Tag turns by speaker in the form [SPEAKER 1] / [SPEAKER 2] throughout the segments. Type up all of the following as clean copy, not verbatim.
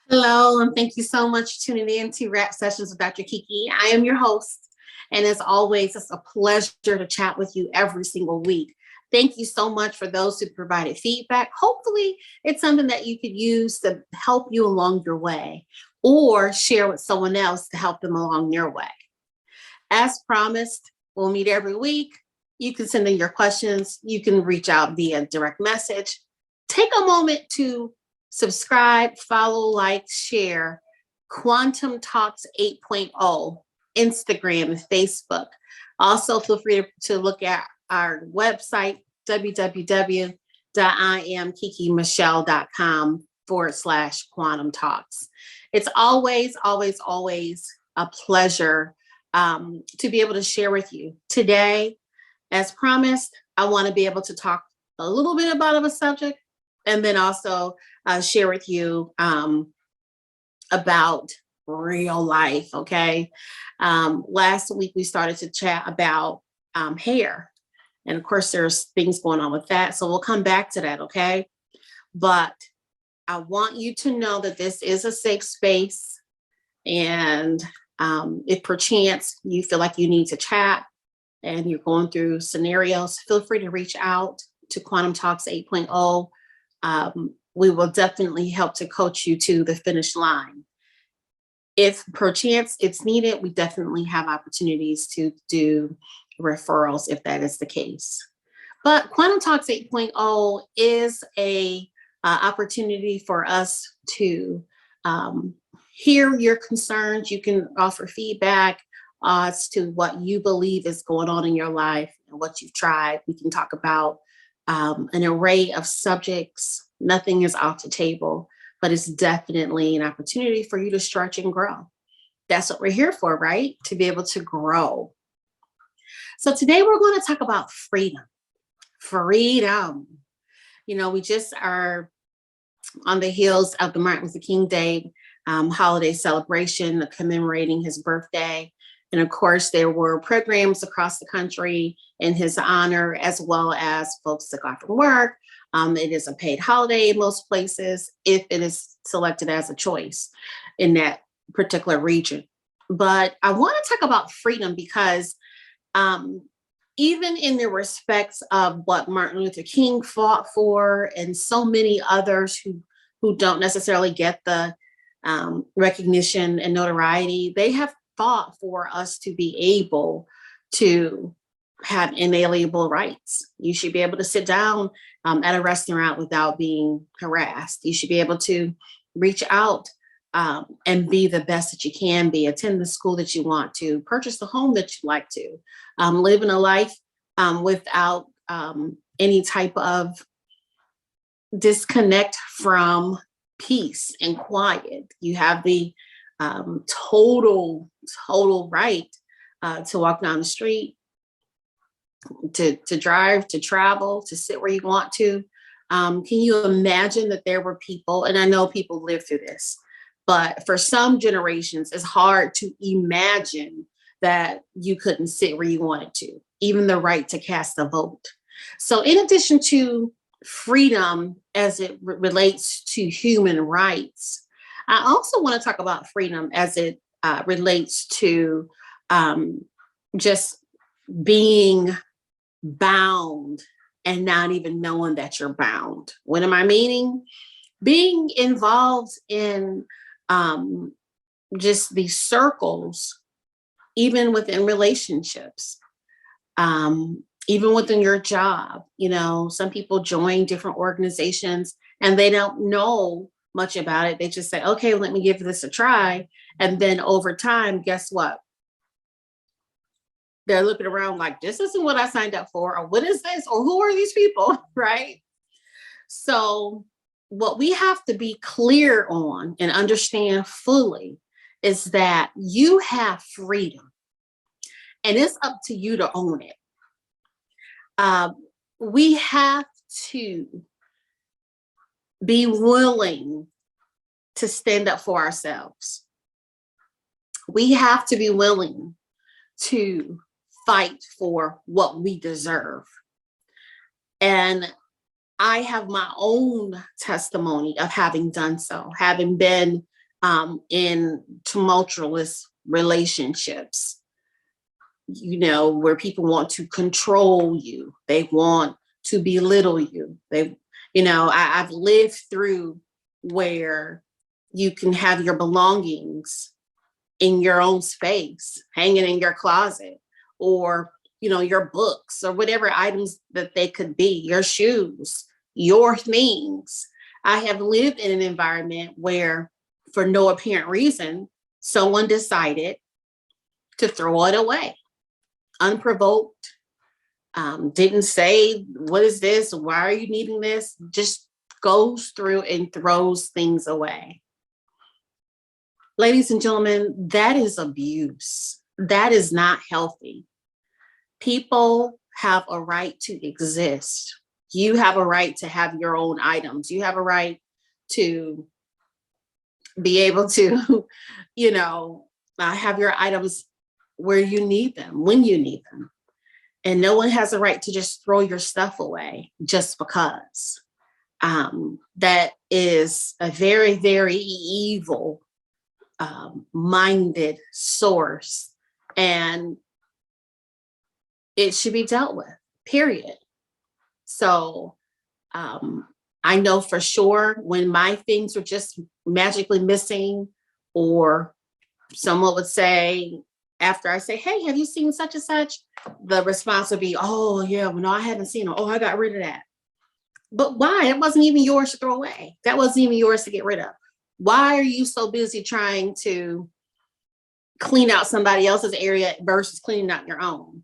[SPEAKER 1] Hello, and thank you so much for tuning in to Rap Sessions with Dr. Kiki. I am your host, and as always, it's a pleasure to chat with you every single week. Thank you so much for those who provided feedback. Hopefully, it's something that you could use to help you along your way or share with someone else to help them along your way. As promised, we'll meet every week. You can send in your questions. You can reach out via direct message. Take a moment to subscribe, follow, like, share Quantum Talks 8.0, Instagram and Facebook. Also, feel free to look at our website, www.iamkikimichelle.com/quantum talks. It's always a pleasure to be able to share with you. Today, as promised, I want to be able to talk a little bit about a subject and then also share with you about real life. Okay. Last week we started to chat about hair. And of course, there's things going on with that. So we'll come back to that. Okay. But I want you to know that this is a safe space. And if perchance you feel like you need to chat and you're going through scenarios, feel free to reach out to Quantum Talks 8.0. We will definitely help to coach you to the finish line. If perchance it's needed, we definitely have opportunities to do referrals if that is the case. But Quantum Talks 8.0 is a opportunity for us to hear your concerns. You can offer feedback as to what you believe is going on in your life and what you've tried. We can talk about an array of subjects. Nothing is off the table, but it's definitely an opportunity for you to stretch and grow. That's what we're here for, right? To be able to grow. So today we're going to talk about freedom. Freedom. We just are on the heels of the Martin Luther King Day holiday celebration, commemorating his birthday. And of course, there were programs across the country in his honor, as well as folks that got from work. It is a paid holiday in most places if it is selected as a choice in that particular region. But I want to talk about freedom because even in the respects of what Martin Luther King fought for and so many others who don't necessarily get the recognition and notoriety, they have fought for us to be able to have inalienable rights. You should be able to sit down at a restaurant without being harassed. You should be able to reach out and be the best that you can be, attend the school that you want to, purchase the home that you like to, live in a life without any type of disconnect from peace and quiet. You have the total right to walk down the street, to drive, to travel, to sit where you want to. Can you imagine that there were people, and I know people live through this, but for some generations, it's hard to imagine that you couldn't sit where you wanted to, even the right to cast a vote. So in addition to freedom as it relates to human rights, I also want to talk about freedom as it relates to just being bound and not even knowing that you're bound. What am I meaning? Being involved in just these circles, even within relationships, even within your job. Some people join different organizations and they don't know much about it. They just say, okay, let me give this a try. And then over time, guess what? They're looking around like, this isn't what I signed up for, or what is this, or who are these people, right? So what we have to be clear on and understand fully is that you have freedom and it's up to you to own it. We have to be willing to stand up for ourselves. We have to be willing to fight for what we deserve. And I have my own testimony of having done so, having been in tumultuous relationships, where people want to control you. They want to belittle you. I've lived through where you can have your belongings in your own space, hanging in your closet, or, your books or whatever items that they could be, your shoes, your things. I have lived in an environment where, for no apparent reason, someone decided to throw it away unprovoked, didn't say, what is this? Why are you needing this? Just goes through and throws things away. Ladies and gentlemen, that is abuse. That is not healthy. People have a right to exist. You have a right to have your own items. You have a right to be able to, have your items where you need them, when you need them. And no one has a right to just throw your stuff away just because. That is a very, very evil minded source, and it should be dealt with, period. So I know for sure when my things were just magically missing, or someone would say, after I say, hey, have you seen such and such? The response would be, oh, yeah, well, no, I haven't seen it. Oh, I got rid of that. But why? It wasn't even yours to throw away. That wasn't even yours to get rid of. Why are you so busy trying to clean out somebody else's area versus cleaning out your own?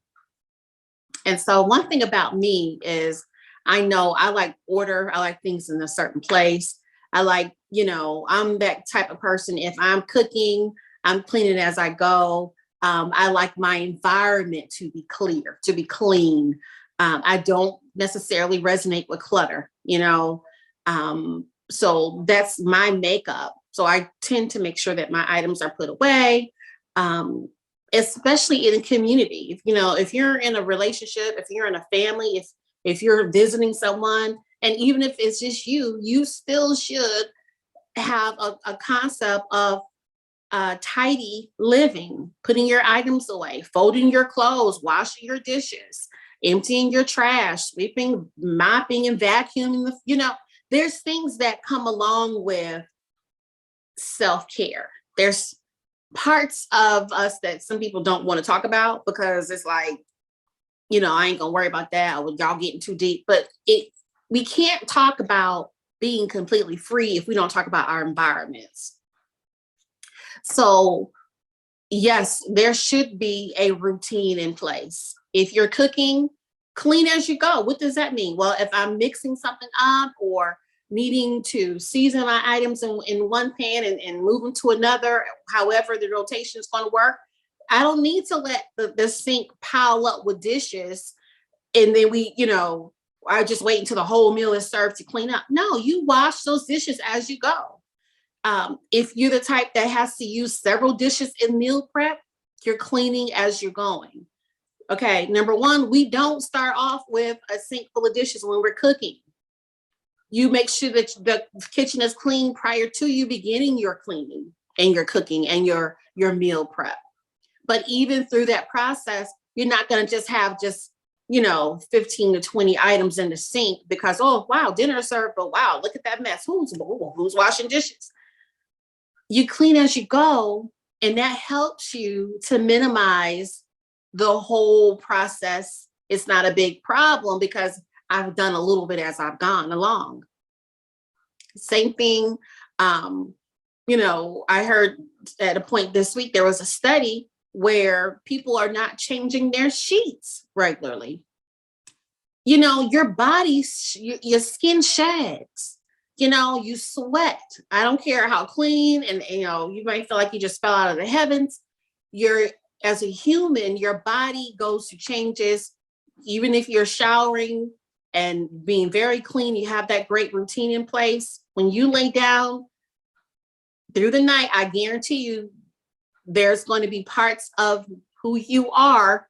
[SPEAKER 1] And so one thing about me is I know I like order. I like things in a certain place. I like, I'm that type of person. If I'm cooking, I'm cleaning as I go. I like my environment to be clear, to be clean. I don't necessarily resonate with clutter, so that's my makeup. So I tend to make sure that my items are put away, especially in a community. If you're in a relationship, if you're in a family, if you're visiting someone, and even if it's just you still should have a concept of tidy living, putting your items away, folding your clothes, washing your dishes, emptying your trash, sweeping, mopping, and vacuuming. There's things that come along with self-care. There's parts of us that some people don't want to talk about because it's like, I ain't gonna worry about that, or y'all getting too deep. But we can't talk about being completely free if we don't talk about our environments. So yes, there should be a routine in place. If you're cooking, clean as you go. What does that mean? Well, if I'm mixing something up or needing to season my items in one pan and move them to another, however the rotation is going to work, I don't need to let the sink pile up with dishes. And then I just wait until the whole meal is served to clean up. No, you wash those dishes as you go. If you're the type that has to use several dishes in meal prep, you're cleaning as you're going. Okay, number one, we don't start off with a sink full of dishes when we're cooking. You make sure that the kitchen is clean prior to you beginning your cleaning and your cooking and your meal prep. But even through that process, you're not going to just have 15 to 20 items in the sink because, oh, wow, dinner is served, but wow, look at that mess. Who's washing dishes? You clean as you go, and that helps you to minimize the whole process. It's not a big problem because I've done a little bit as I've gone along. Same thing. I heard at a point this week, there was a study where people are not changing their sheets regularly. Your body, your skin sheds. You sweat. I don't care how clean, and you might feel like you just fell out of the heavens. As a human, your body goes through changes. Even if you're showering and being very clean, you have that great routine in place. When you lay down through the night, I guarantee you there's going to be parts of who you are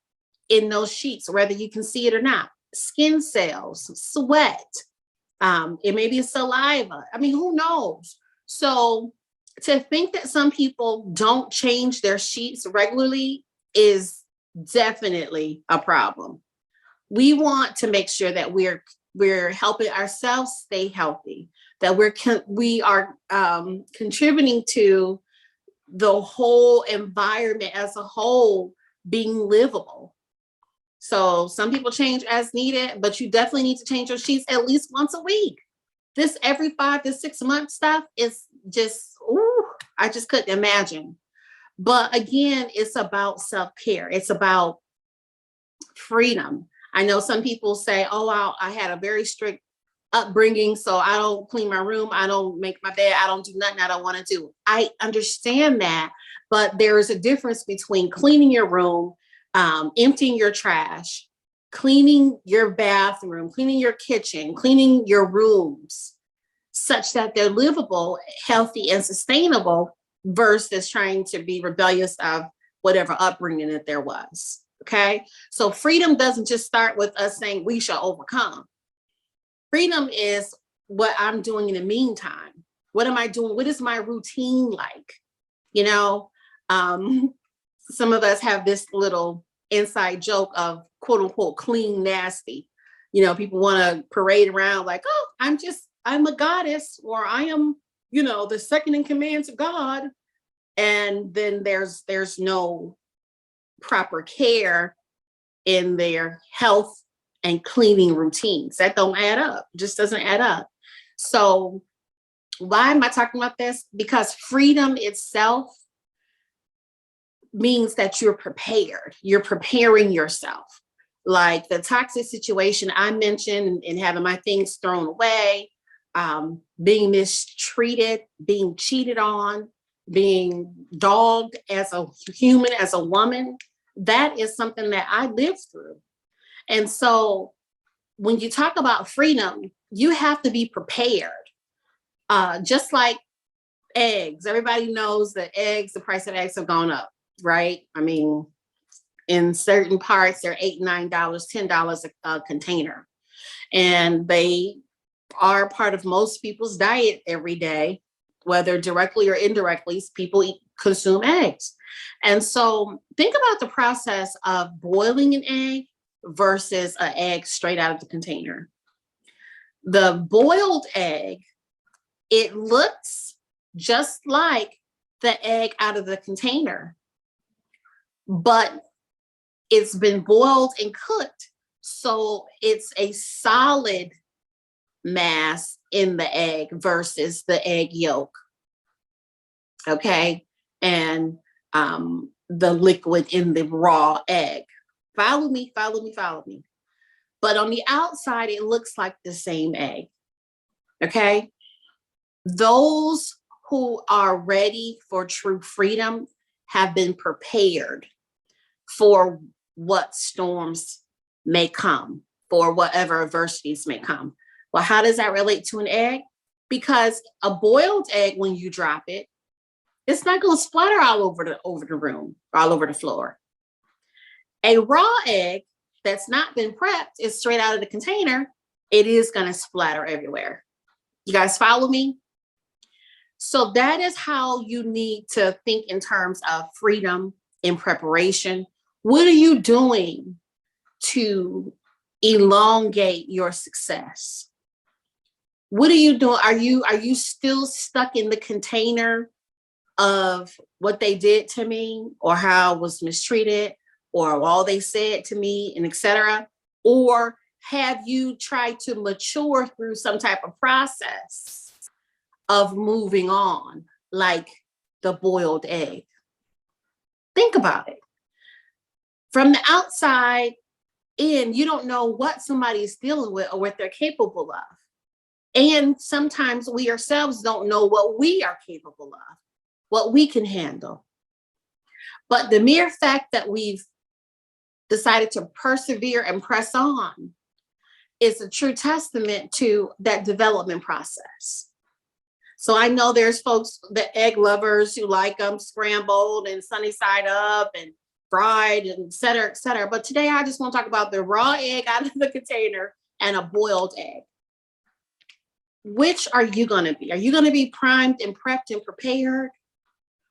[SPEAKER 1] in those sheets, whether you can see it or not. Skin cells, sweat, it may be saliva. I mean, who knows? So To think that some people don't change their sheets regularly is definitely a problem. We want to make sure that we're helping ourselves stay healthy, that we are contributing to the whole environment as a whole being livable. So some people change as needed, but you definitely need to change your sheets at least once a week. This every 5 to 6 month stuff is just, ooh, I just couldn't imagine. But again, it's about self-care. It's about freedom. I know some people say, oh, I had a very strict upbringing, so I don't clean my room, I don't make my bed, I don't do nothing I don't want to do. I understand that, but there is a difference between cleaning your room, emptying your trash, cleaning your bathroom, cleaning your kitchen, cleaning your rooms, such that they're livable, healthy, and sustainable, versus trying to be rebellious of whatever upbringing that there was. Okay. So freedom doesn't just start with us saying we shall overcome. Freedom is what I'm doing in the meantime. What am I doing? What is my routine like? You know, some of us have this little inside joke of quote unquote clean nasty. You know, people want to parade around like, oh, I'm a goddess, or I am, the second in command to God. And then there's no proper care in their health and cleaning routines. That don't add up. Just doesn't add up. So why am I talking about this? Because freedom itself means that you're prepared. You're preparing yourself. Like the toxic situation I mentioned, and having my things thrown away, being mistreated, being cheated on, being dogged as a human, as a woman, that is something that I lived through. And so when you talk about freedom, you have to be prepared. Just like eggs, everybody knows that the price of eggs have gone up, right? I mean, in certain parts, they're $8, $9, $10 a container. And they are part of most people's diet every day, whether directly or indirectly, people consume eggs. And so think about the process of boiling an egg versus an egg straight out of the container. The boiled egg, it looks just like the egg out of the container, but it's been boiled and cooked. So it's a solid mass in the egg versus the egg yolk. Okay. And the liquid in the raw egg. Follow me, follow me, follow me. But on the outside, it looks like the same egg. Okay. Those who are ready for true freedom have been prepared for what storms may come, for whatever adversities may come. Well, how does that relate to an egg? Because a boiled egg, when you drop it, it's not going to splatter all over the room, all over the floor. A raw egg that's not been prepped, is straight out of the container, it is going to splatter everywhere. You guys follow me? So that is how you need to think in terms of freedom in preparation. What are you doing to elongate your success? What are you doing? Are you still stuck in the container of what they did to me, or how I was mistreated, or all they said to me, and etc.? Or have you tried to mature through some type of process of moving on, like the boiled egg? Think about it. From the outside in, you don't know what somebody is dealing with or what they're capable of. And sometimes we ourselves don't know what we are capable of, what we can handle. But the mere fact that we've decided to persevere and press on is a true testament to that development process. So I know there's folks, the egg lovers, who like them scrambled and sunny side up and fried and et cetera, et cetera. But today I just want to talk about the raw egg out of the container and a boiled egg. Which are you going to be? Are you going to be primed and prepped and prepared?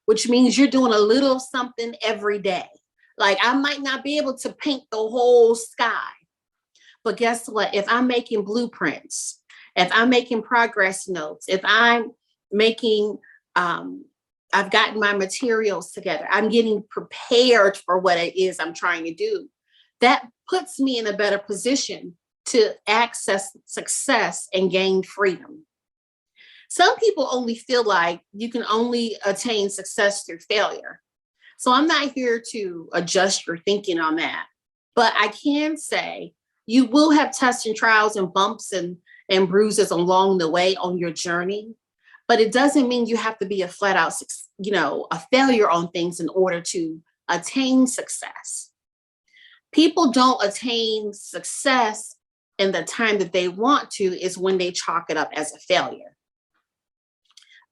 [SPEAKER 1] Which means you're doing a little something every day. Like, I might not be able to paint the whole sky, but guess what? If I'm making blueprints, if I'm making progress notes, if I'm making, I've gotten my materials together, I'm getting prepared for what it is I'm trying to do. That puts me in a better position to access success and gain freedom. Some people only feel like you can only attain success through failure. So I'm not here to adjust your thinking on that. But I can say you will have tests and trials and bumps and bruises along the way on your journey. But it doesn't mean you have to be a flat out, a failure on things in order to attain success. People don't attain success in the time that they want to, is when they chalk it up as a failure.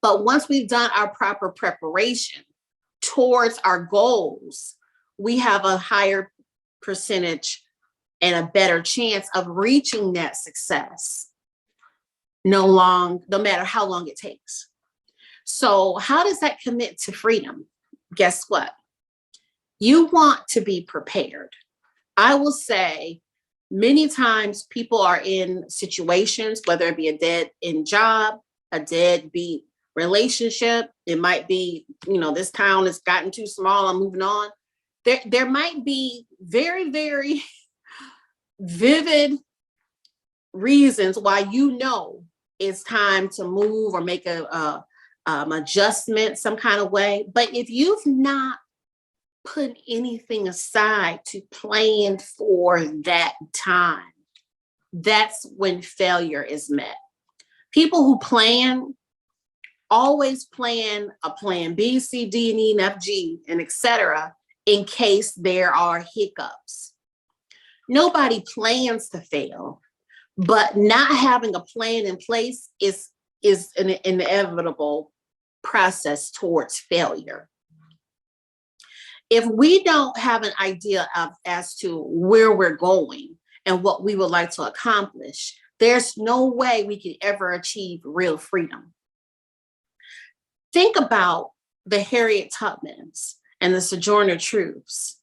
[SPEAKER 1] But once we've done our proper preparation towards our goals, we have a higher percentage and a better chance of reaching that success, no matter how long it takes. So how does that commit to freedom? Guess what? You want to be prepared. I will say many times people are in situations, whether it be a dead end job, a deadbeat relationship. It might be, this town has gotten too small, I'm moving on. There might be very, very vivid reasons why it's time to move or make a adjustment some kind of way. But if you've not put anything aside to plan for that time, that's when failure is met. People who plan always plan a plan B, C, D, and E, and F, G, and etc. in case there are hiccups. Nobody plans to fail, but not having a plan in place is an inevitable process towards failure. If we don't have an idea as to where we're going and what we would like to accomplish, there's no way we can ever achieve real freedom. Think about the Harriet Tubmans and the Sojourner Truths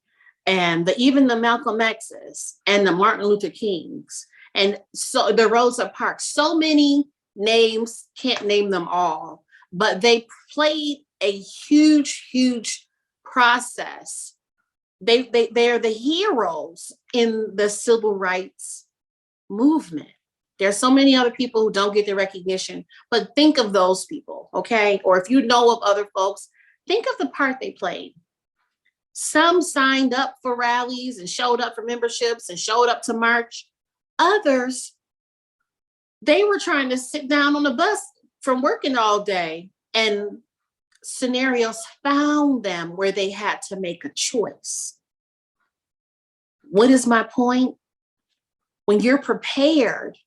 [SPEAKER 1] and even the Malcolm X's and the Martin Luther Kings and so the Rosa Parks. So many names, can't name them all, but they played a huge, huge process. They're the heroes in the civil rights movement. There's so many other people who don't get the recognition, but think of those people, okay? Or if you know of other folks, think of the part they played. Some signed up for rallies and showed up for memberships and showed up to march. Others, they were trying to sit down on the bus from working all day, and scenarios found them where they had to make a choice. What is my point? When you're prepared,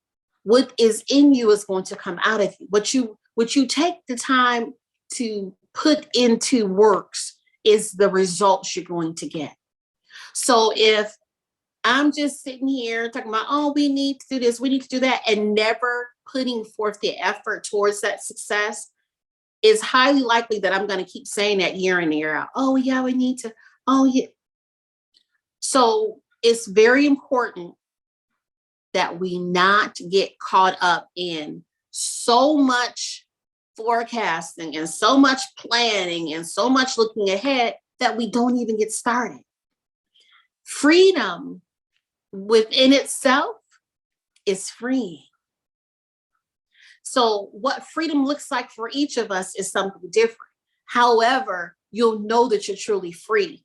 [SPEAKER 1] what is in you is going to come out of you. What you take the time to put into works is the results you're going to get. So if I'm just sitting here talking about, oh, we need to do this, we need to do that, and never putting forth the effort towards that success, it's highly likely that I'm going to keep saying that year in, year out. Oh, yeah, we need to. Oh, yeah. So it's very important that we not get caught up in so much forecasting and so much planning and so much looking ahead that we don't even get started. Freedom within itself is free. So what freedom looks like for each of us is something different. However, you'll know that you're truly free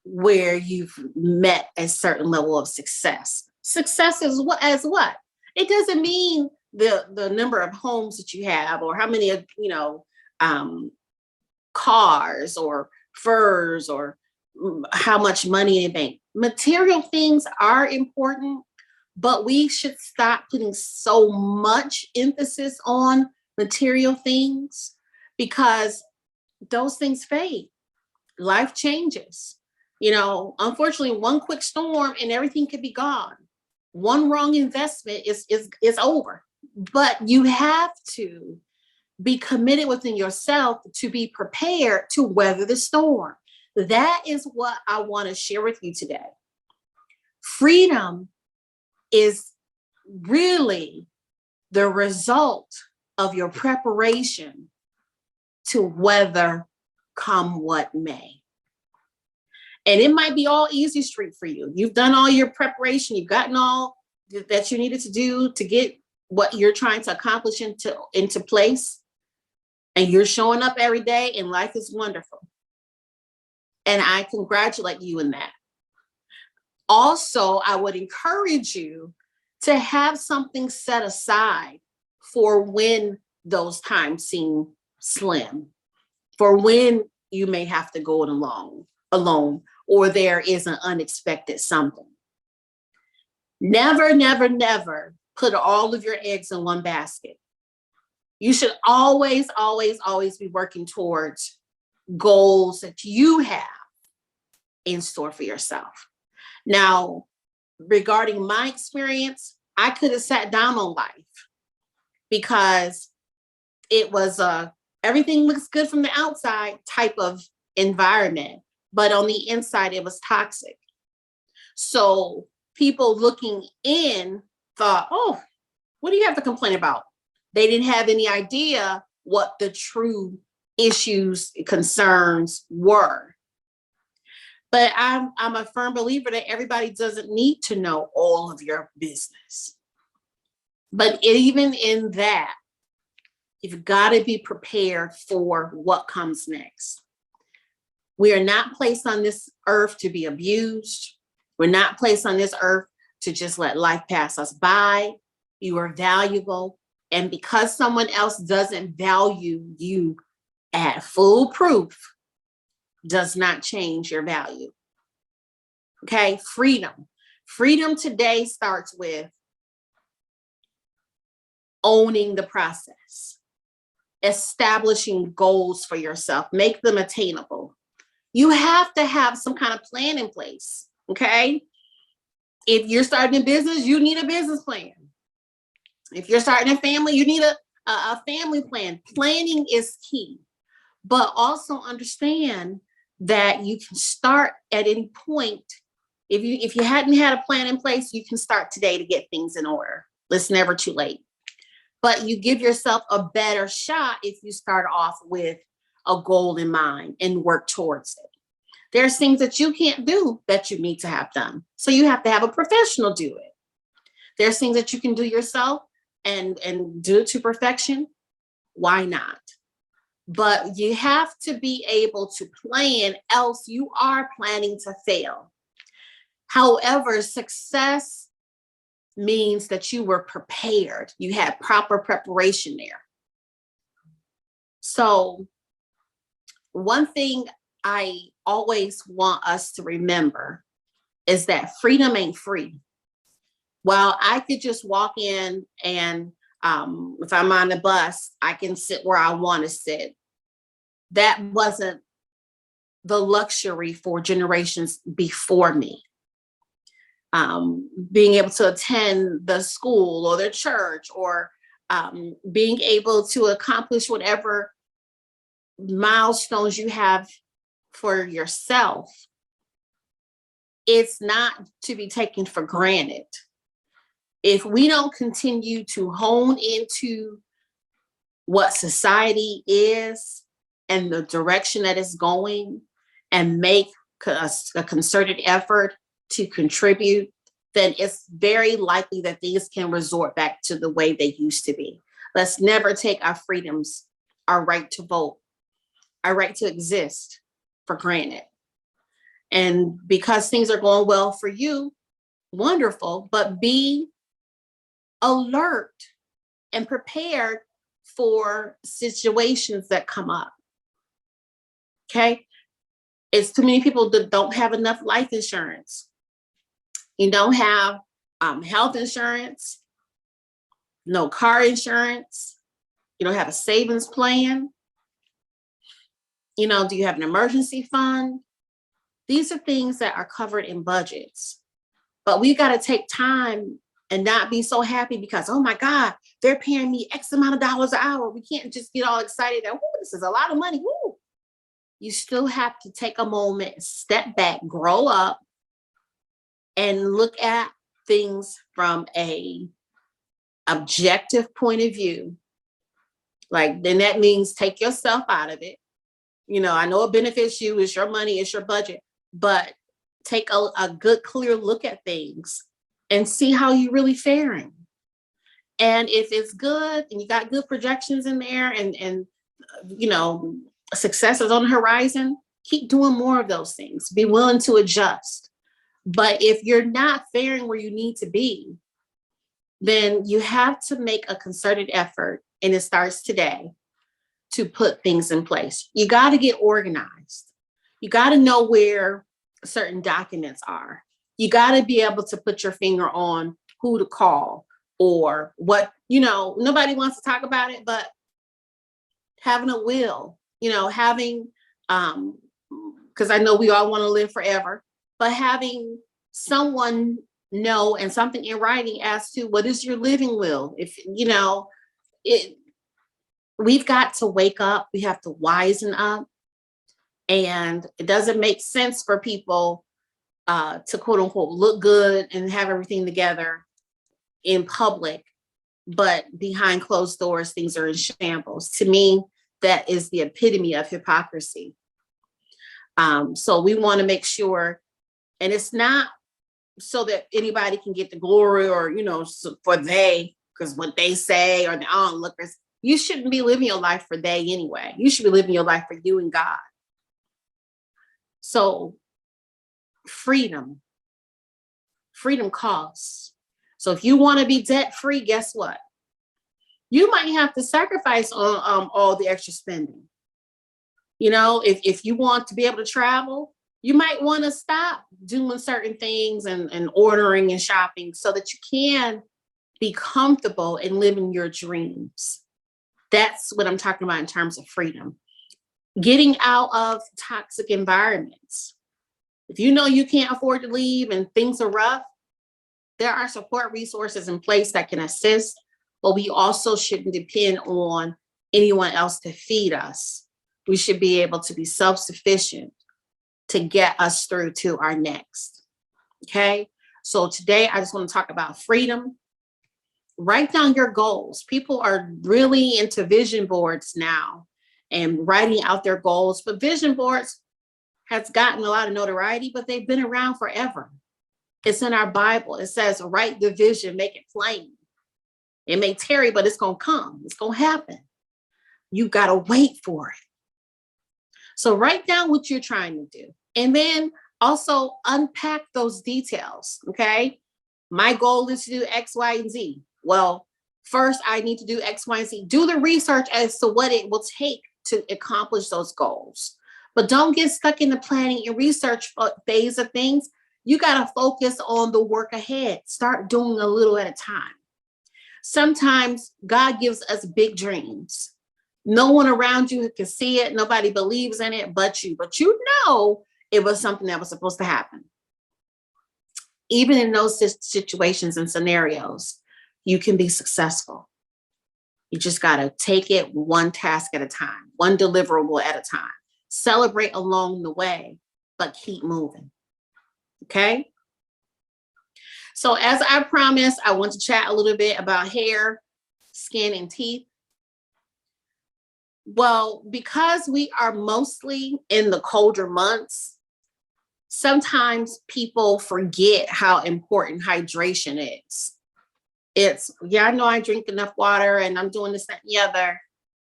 [SPEAKER 1] where you've met a certain level of success. Success is what? It doesn't mean the number of homes that you have or how many, cars or furs or how much money in the bank. Material things are important, but we should stop putting so much emphasis on material things because those things fade. Life changes. Unfortunately, one quick storm and everything could be gone. One wrong investment is over. But you have to be committed within yourself to be prepared to weather the storm. That is what I want to share with you today. Freedom is really the result of your preparation to weather come what may. And it might be all easy street for you. You've done all your preparation. You've gotten all that you needed to do to get what you're trying to accomplish into place. And you're showing up every day and life is wonderful. And I congratulate you in that. Also, I would encourage you to have something set aside for when those times seem slim, for when you may have to go it alone, or there is an unexpected something. Never, never, never put all of your eggs in one basket. You should always, always, always be working towards goals that you have in store for yourself. Now, regarding my experience, I could have sat down on life because it was everything looks good from the outside type of environment, but on the inside, it was toxic. So people looking in thought, oh, what do you have to complain about? They didn't have any idea what the true issues, concerns were. But I'm a firm believer that everybody doesn't need to know all of your business. But even in that, you've got to be prepared for what comes next. We are not placed on this earth to be abused. We're not placed on this earth to just let life pass us by. You are valuable. And because someone else doesn't value you at full proof, does not change your value. Okay, freedom. Freedom today starts with owning the process, establishing goals for yourself, make them attainable. You have to have some kind of plan in place, okay? If you're starting a business, you need a business plan. If you're starting a family, you need a family plan. Planning is key, but also understand that you can start at any point. If you hadn't had a plan in place, you can start today to get things in order. It's never too late. But you give yourself a better shot if you start off with a goal in mind and work towards it. There's things that you can't do that you need to have done. So you have to have a professional do it. There's things that you can do yourself and do it to perfection. Why not? But you have to be able to plan, else you are planning to fail. However, success means that you were prepared. You had proper preparation there. So one thing I always want us to remember is that freedom ain't free. While I could just walk in and if I'm on the bus, I can sit where I want to sit. That wasn't the luxury for generations before me. Being able to attend the school or the church, or being able to accomplish whatever milestones you have for yourself, it's not to be taken for granted. If we don't continue to hone into what society is and the direction that it's going and make a concerted effort to contribute, then it's very likely that things can resort back to the way they used to be. Let's never take our freedoms, our right to vote, our right to exist for granted. And because things are going well for you, wonderful, but be alert and prepared for situations that come up. Okay? It's too many people that don't have enough life insurance. You don't have health insurance, no car insurance. You don't have a savings plan. Do you have an emergency fund? These are things that are covered in budgets. But we've got to take time and not be so happy because, oh my God, they're paying me X amount of dollars an hour. We can't just get all excited that, oh, this is a lot of money. Woo. You still have to take a moment, step back, grow up, and look at things from a objective point of view. Like, then that means take yourself out of it. I know it benefits you, it's your money, it's your budget, but take a good, clear look at things and see how you're really faring. And if it's good and you got good projections in there and success is on the horizon, keep doing more of those things. Be willing to adjust. But if you're not faring where you need to be, then you have to make a concerted effort, and it starts today, to put things in place. You got to get organized. You got to know where certain documents are. You got to be able to put your finger on who to call or what, nobody wants to talk about it, but having a will, having, because I know we all want to live forever, but having someone know and something in writing as to what is your living will. If, we've got to wake up, we have to wisen up. And it doesn't make sense for people to quote unquote look good and have everything together in public, but behind closed doors, things are in shambles. To me, that is the epitome of hypocrisy. So we want to make sure, and it's not so that anybody can get the glory or, for they, because what they say or the onlookers, you shouldn't be living your life for they anyway. You should be living your life for you and God. So freedom costs. So if you want to be debt free, guess what? You might have to sacrifice on all the extra spending. If you want to be able to travel, you might want to stop doing certain things and ordering and shopping so that you can be comfortable in living your dreams. That's what I'm talking about in terms of freedom. Getting out of toxic environments. If you know you can't afford to leave and things are rough, there are support resources in place that can assist, but we also shouldn't depend on anyone else to feed us. We should be able to be self-sufficient to get us through to our next. Okay. So today I just want to talk about freedom. Write down your goals. People are really into vision boards now and writing out their goals, but vision boards has gotten a lot of notoriety, but they've been around forever. It's in our Bible. It says, write the vision, make it plain. It may tarry, but it's going to come. It's going to happen. You got to wait for it. So write down what you're trying to do. And then also unpack those details. Okay. My goal is to do X, Y, and Z. Well, first I need to do X, Y, and Z. Do the research as to what it will take to accomplish those goals. But don't get stuck in the planning and research phase of things. You got to focus on the work ahead. Start doing a little at a time. Sometimes God gives us big dreams. No one around you can see it. Nobody believes in it but you. But it was something that was supposed to happen. Even in those situations and scenarios, you can be successful. You just got to take it one task at a time, one deliverable at a time. Celebrate along the way, but keep moving. Okay. So as I promised, I want to chat a little bit about hair, skin, and teeth. Well, because we are mostly in the colder months, sometimes people forget how important hydration is. I know I drink enough water and I'm doing this, that, and the other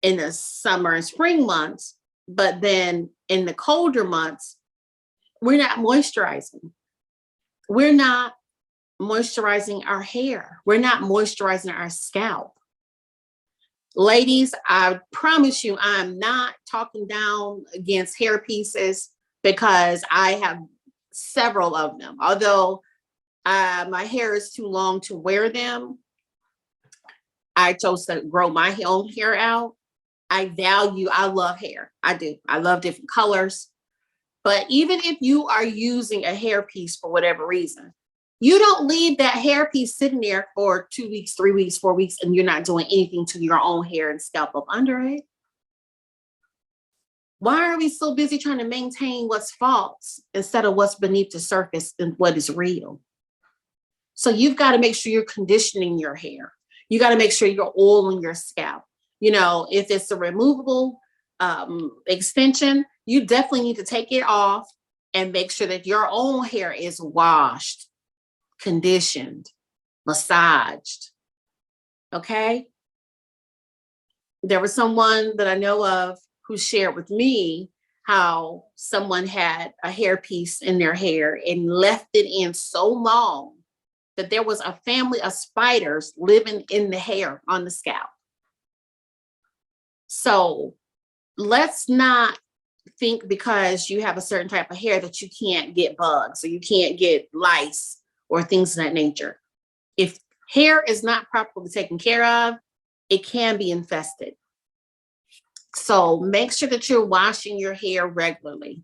[SPEAKER 1] in the summer and spring months, but then in the colder months, we're not moisturizing. We're not moisturizing our hair. We're not moisturizing our scalp. Ladies, I promise you, I'm not talking down against hair pieces because I have several of them. Although my hair is too long to wear them, I chose to grow my own hair out. I love hair. I do. I love different colors. But even if you are using a hair piece for whatever reason, You don't leave that hairpiece sitting there for 2 weeks, 3 weeks, 4 weeks, and you're not doing anything to your own hair and scalp up under it. Why are we so busy trying to maintain what's false instead of what's beneath the surface and what is real? So you've got to make sure you're conditioning your hair. You got to make sure you're oiling your scalp. If it's a removable extension, you definitely need to take it off and make sure that your own hair is washed, conditioned, massaged. Okay. There was someone that I know of who shared with me how someone had a hairpiece in their hair and left it in so long that there was a family of spiders living in the hair on the scalp. So let's not think because you have a certain type of hair that you can't get bugs or you can't get lice or things of that nature. If hair is not properly taken care of, it can be infested. So make sure that you're washing your hair regularly.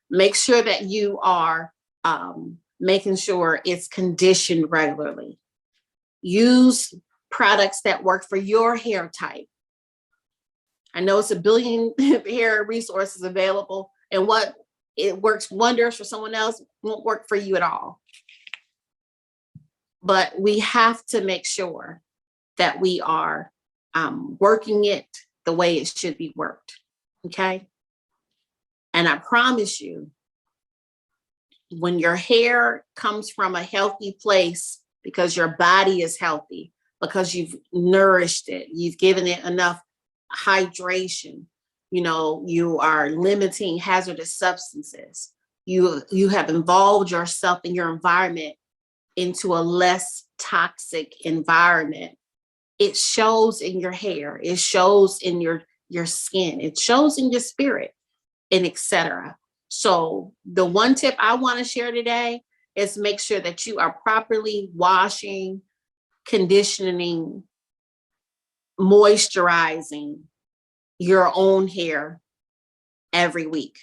[SPEAKER 1] Make sure that you are making sure it's conditioned regularly. Use products that work for your hair type. I know it's a billion hair resources available, and what it works wonders for someone else won't work for you at all. But we have to make sure that we are working it the way it should be worked. Okay. And I promise you, when your hair comes from a healthy place, because your body is healthy, because you've nourished it, you've given it enough hydration, you are limiting hazardous substances, you have involved yourself in your environment into a less toxic environment. It shows in your hair, it shows in your skin, it shows in your spirit, and etc. So the one tip I want to share today is make sure that you are properly washing, conditioning, moisturizing your own hair every week.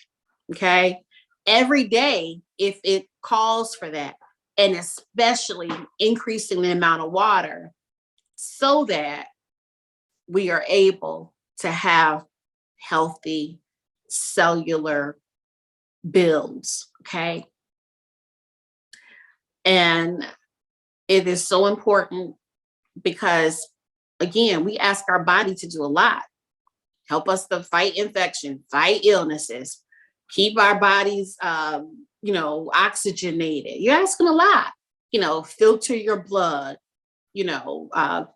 [SPEAKER 1] Okay. Every day, if it calls for that, and especially increasing the amount of water so that we are able to have healthy cellular builds. Okay. And it is so important because, again, we ask our body to do a lot. Help us to fight infection, fight illnesses, keep our bodies, oxygenated. You're asking a lot, filter your blood,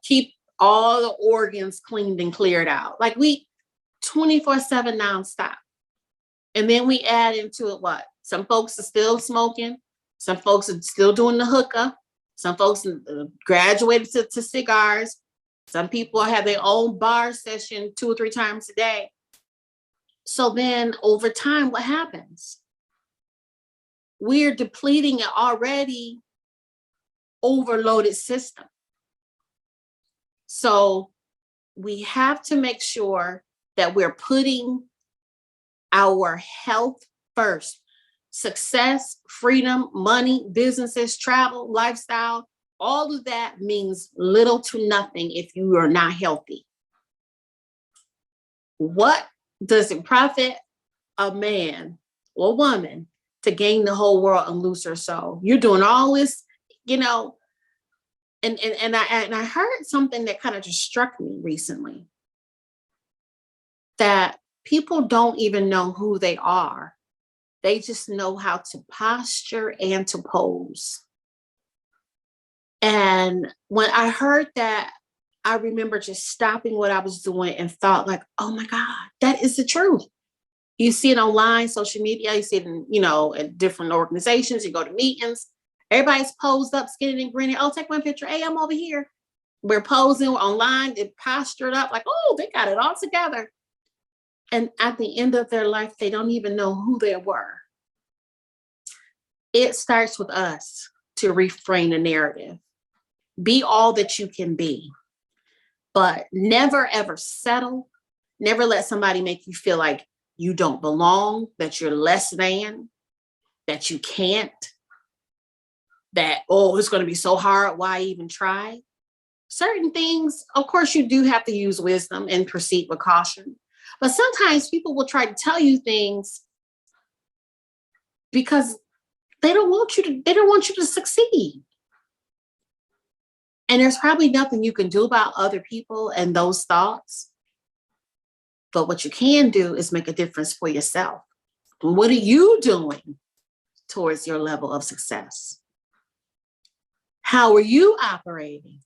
[SPEAKER 1] keep all the organs cleaned and cleared out. Like we 24/7 nonstop. And then we add into it what? Some folks are still smoking. Some folks are still doing the hookah. Some folks graduated to cigars. Some people have their own bar session 2 or 3 times a day. So then over time, what happens? We're depleting an already overloaded system. So we have to make sure that we're putting our health first. Success, freedom, money, businesses, travel, lifestyle, all of that means little to nothing if you are not healthy. What does it profit a man or woman to gain the whole world and lose her soul? You're doing all this, and I heard something that kind of just struck me recently, that people don't even know who they are. They just know how to posture and to pose. And when I heard that, I remember just stopping what I was doing and thought like, oh my God, that is the truth. You see it online, social media, you see it in, at different organizations, you go to meetings, everybody's posed up, skinny and grinning. Oh, take my picture. Hey, I'm over here. We're posing online, they're postured up like, oh, they got it all together. And at the end of their life, they don't even know who they were. It starts with us to reframe the narrative. Be all that you can be, but never, ever settle. Never let somebody make you feel like you don't belong, that you're less than, that you can't. that, oh, it's going to be so hard. Why even try? Certain things, of course, you do have to use wisdom and proceed with caution. But sometimes people will try to tell you things because they don't want you to succeed. And there's probably nothing you can do about other people and those thoughts. But what you can do is make a difference for yourself. What are you doing towards your level of success? How are you operating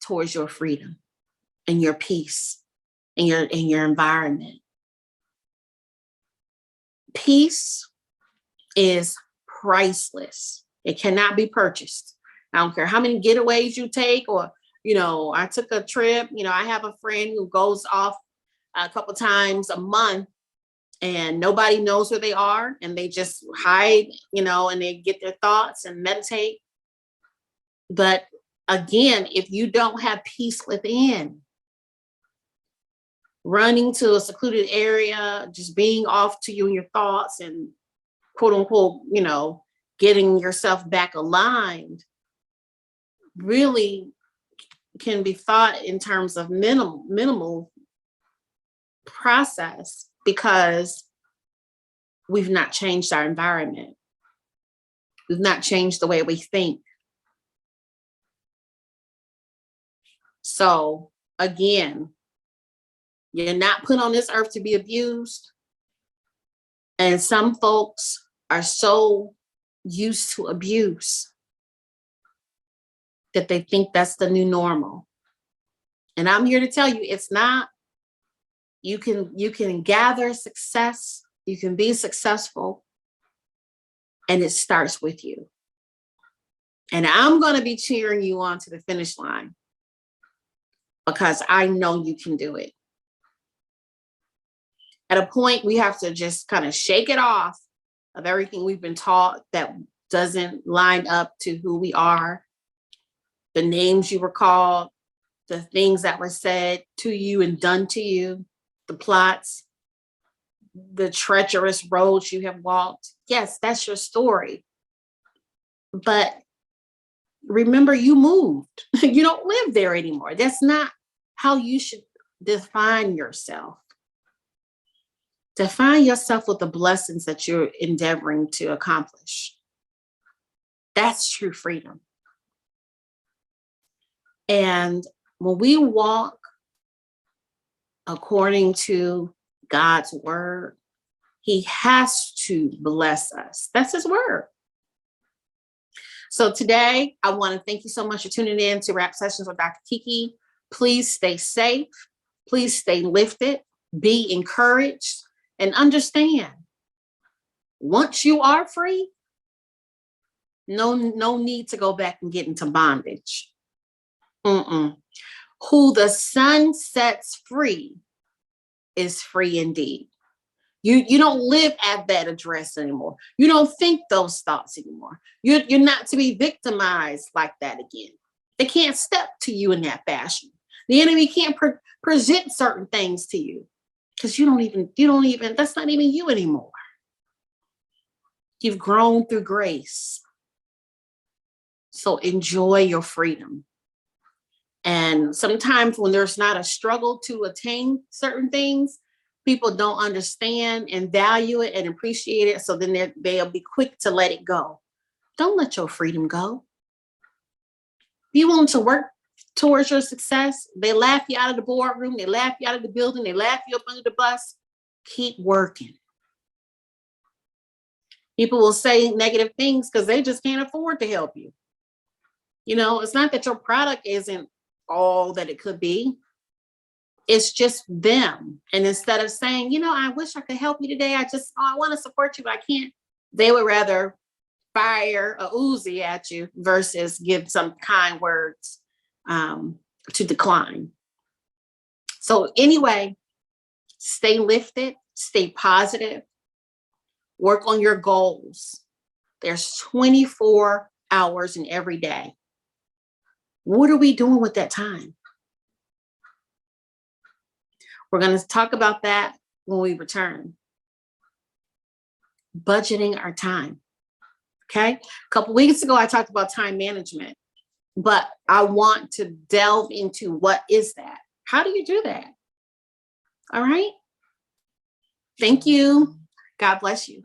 [SPEAKER 1] towards your freedom and your peace and your environment? Peace is priceless. It cannot be purchased. I don't care how many getaways you take, or, I took a trip. I have a friend who goes off a couple times a month and nobody knows where they are, and they just hide, and they get their thoughts and meditate. But again, if you don't have peace within, running to a secluded area, just being off to you and your thoughts and quote unquote, getting yourself back aligned, really can be thought in terms of minimal process, because we've not changed our environment. We've not changed the way we think. So again, you're not put on this earth to be abused. And some folks are so used to abuse that they think that's the new normal. And I'm here to tell you it's not. You can gather success, you can be successful, and it starts with you. And I'm going to be cheering you on to the finish line because I know you can do it. At a point, we have to just kind of shake it off of everything we've been taught that doesn't line up to who we are, the names you were called, the things that were said to you and done to you, the plots, the treacherous roads you have walked. Yes, that's your story. But remember, you moved. You don't live there anymore. That's not how you should define yourself. Define yourself with the blessings that you're endeavoring to accomplish. That's true freedom. And when we walk according to God's word, he has to bless us. That's his word. So today, I want to thank you so much for tuning in to Rap Sessions with Dr. Kiki. Please stay safe. Please stay lifted. Be encouraged. And understand, once you are free, no need to go back and get into bondage. Who the sun sets free is free indeed. You don't live at that address anymore. You don't think those thoughts anymore. You're not to be victimized like that again. They can't step to you in that fashion. The enemy can't present certain things to you because you don't even, that's not even you anymore. You've grown through grace. So enjoy your freedom. And sometimes when there's not a struggle to attain certain things, people don't understand and value it and appreciate it. So then they'll be quick to let it go. Don't let your freedom go. Be willing to work towards your success. They laugh you out of the boardroom. They laugh you out of the building. They laugh you up under the bus. Keep working. People will say negative things because they just can't afford to help you. It's not that your product isn't all that it could be. It's just them. And instead of saying, I wish I could help you today, I want to support you, but I can't. They would rather fire a Uzi at you versus give some kind words to decline. So anyway, stay lifted, stay positive, work on your goals. There's 24 hours in every day. What are we doing with that time? We're going to talk about that when we return. Budgeting our time. Okay. A couple weeks ago, I talked about time management, but I want to delve into what is that? How do you do that? All right. Thank you. God bless you.